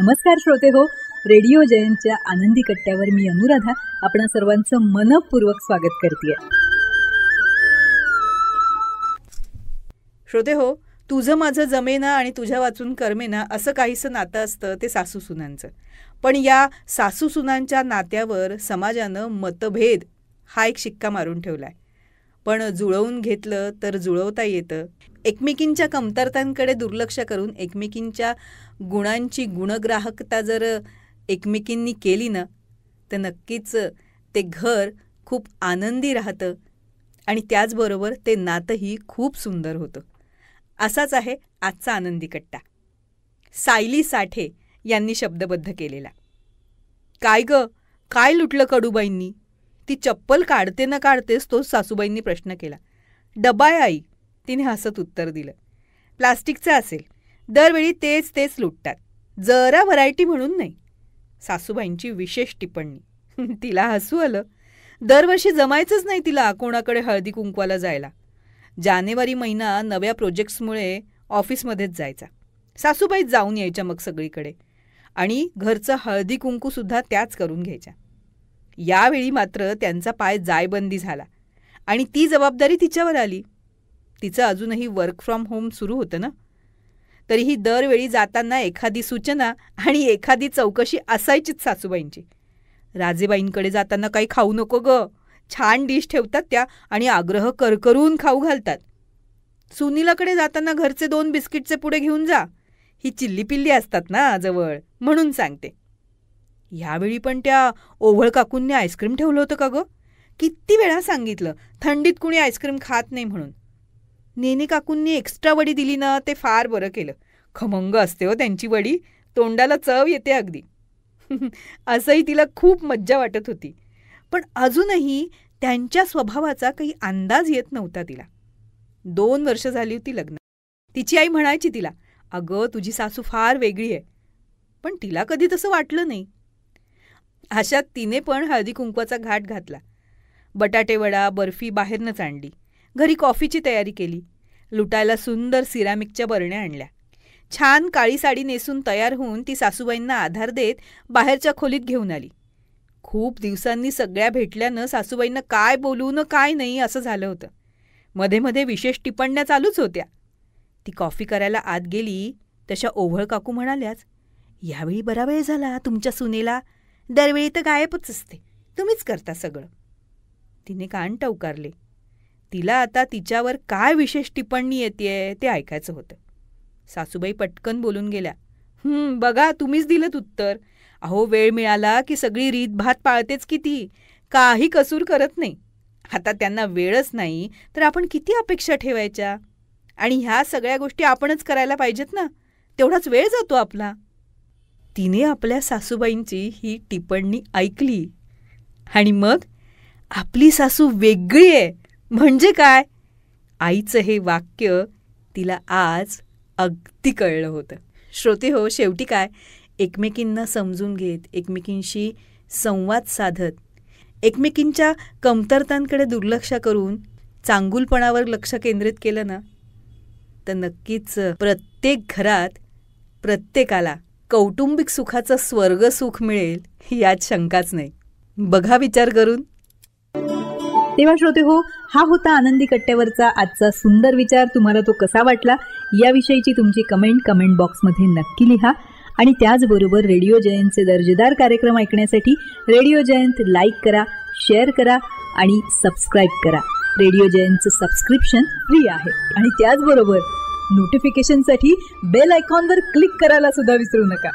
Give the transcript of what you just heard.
नमस्कार श्रोते हो, रेडिओ जयंतच्या आनंदी कट्ट्यावर मी अनुराधा आपणा सर्वांचं मनपूर्वक स्वागत करते. श्रोते हो, तुझं माझं जमेना आणि तुझ्या वाचून करमेना असं काहीसं नातं असतं ते सासू सुनांचं. पण या सासू सुनांच्या नात्यावर समाजानं मतभेद हा एक शिक्का मारून ठेवलाय. पण जुळवून घेतलं तर जुळवता येतं. एकमेकींच्या कमतरतांकडे दुर्लक्ष करून एकमेकींच्या गुणांची गुणग्राहकता जर एकमेकींनी केली ना, तर नक्कीच ते घर खूप आनंदी राहतं आणि त्याचबरोबर ते नातंही खूप सुंदर होतं. असाच आहे आजचा आनंदी कट्टा. सायली साठे यांनी शब्दबद्ध केलेला. काय ग, काय लुटलं कडूबाईंनी? ती चप्पल काढते ना काढतेस तोच सासूबाईंनी प्रश्न केला. डबा आहे आई, तिने हसत उत्तर दिलं. प्लास्टिकचं असेल, दरवेळी तेच तेच लुटतात, जरा व्हरायटी म्हणून नाही. सासूबाईंची विशेष टिप्पणी. तिला हसू आलं. दरवर्षी जमायचंच नाही तिला कोणाकडे हळदी कुंकवाला जायला. जानेवारी महिना नव्या प्रोजेक्ट्समुळे ऑफिसमध्येच जायचा. सासूबाईच जाऊन यायच्या मग सगळीकडे आणि घरचं हळदी कुंकूसुद्धा त्याच करून घ्यायच्या. यावेळी मात्र त्यांचा पाय जायबंदी झाला आणि ती जबाबदारी तिच्यावर आली. तिचं अजूनही वर्क फ्रॉम होम सुरू होतं ना, तरीही दरवेळी जाताना एखादी सूचना आणि एखादी चौकशी असायचीच सासूबाईंची. राजेबाईंकडे जाताना काही खाऊ नको ग, छान डिश ठेवतात त्या आणि आग्रह करकरून खाऊ घालतात. सुनीलाकडे जाताना घरचे 2 बिस्किटचे पुडे घेऊन जा, ही चिल्लीपिल्ली असतात ना जवळ म्हणून सांगते. ह्यावेळी पण त्या ओव्हळ काकूंनी आईस्क्रीम ठेवलं होतं का ग? किती वेळा सांगितलं थंडीत कुणी आईस्क्रीम खात नाही म्हणून. नेने काकूंनी एक्स्ट्रा वडी दिली ना, ते फार बरं केलं. खमंग असते हो त्यांची वडी, तोंडाला चव येते अगदी. असंही तिला खूप मज्जा वाटत होती. पण अजूनही त्यांच्या स्वभावाचा काही अंदाज येत नव्हता तिला. 2 वर्ष झाली होती लग्न. तिची आई म्हणायची तिला, अगं तुझी सासू फार वेगळी आहे. पण तिला कधी तसं वाटलं नाही. अशात तिने पण हळदी कुंकवाचा घाट घातला. बटाटे वडा बर्फी बाहेरनंच आणली. घरी कॉफीची तयारी केली. लुटायला सुंदर सिरामिकच्या बरण्या आणल्या. छान काळी साडी नेसून तयार होऊन ती सासूबाईंना आधार देत बाहेरच्या खोलीत घेऊन आली. खूप दिवसांनी सगळ्या भेटल्यानं सासूबाईंना काय बोलू न काय नाही असं झालं होतं. मध्ये मध्ये विशेष टिप्पण्या चालूच होत्या. ती कॉफी करायला आत गेली तशा ओव्हळ काकू म्हणाल्याच, यावेळी बरा वेळ झाला तुमच्या सुनेला, दरवेळी तर गायबच असते, तुम्हीच करता सगळं. तिने कान टवकारले. तिला आता तिच्यावर काय विशेष टिप्पणी येतेय ते ऐकायचं होतं. सासूबाई पटकन बोलून गेल्या. बघा तुम्हीच दिलंत उत्तर. अहो वेळ मिळाला की सगळी रीतभात पाळतेच किती, काही कसूर करत नाही. आता त्यांना वेळच नाही तर आपण किती अपेक्षा ठेवायच्या? आणि ह्या सगळ्या गोष्टी आपणच करायला पाहिजेत ना, तेवढाच वेळ जातो आपला. तिने आपल्या सासूबाईंची ही टिप्पणी ऐकली आणि मग आपली सासू वेगळी आहे म्हणजे काय, आईचं हे वाक्य तिला आज अगदी कळलं होतं. श्रोते हो, शेवटी काय, एकमेकींना समजून घेत, एकमेकींशी संवाद साधत, एकमेकींच्या कमतरतांकडे दुर्लक्ष करून चांगुलपणावर लक्ष केंद्रित केलं ना, तर नक्कीच प्रत्येक घरात प्रत्येकाला कौटुंबिक सुखाचं स्वर्गसुख मिळेल यात शंकाच नाही. बघा विचार करून. तेव्हा श्रोते हो, हा होता आनंदी कट्ट्यावरचा आजचा सुंदर विचार. तुम्हाला तो कसा वाटला याविषयीची तुमची कमेंट बॉक्समध्ये नक्की लिहा. आणि त्याचबरोबर रेडिओ जयंतचे दर्जेदार कार्यक्रम ऐकण्यासाठी रेडिओ जयंत लाईक करा, शेअर करा आणि सबस्क्राईब करा. रेडिओ जयंतचं सबस्क्रिप्शन फ्री आहे. आणि त्याचबरोबर नोटिफिकेशनसाठी बेल आयकॉनवर क्लिक करायला सुद्धा विसरू नका.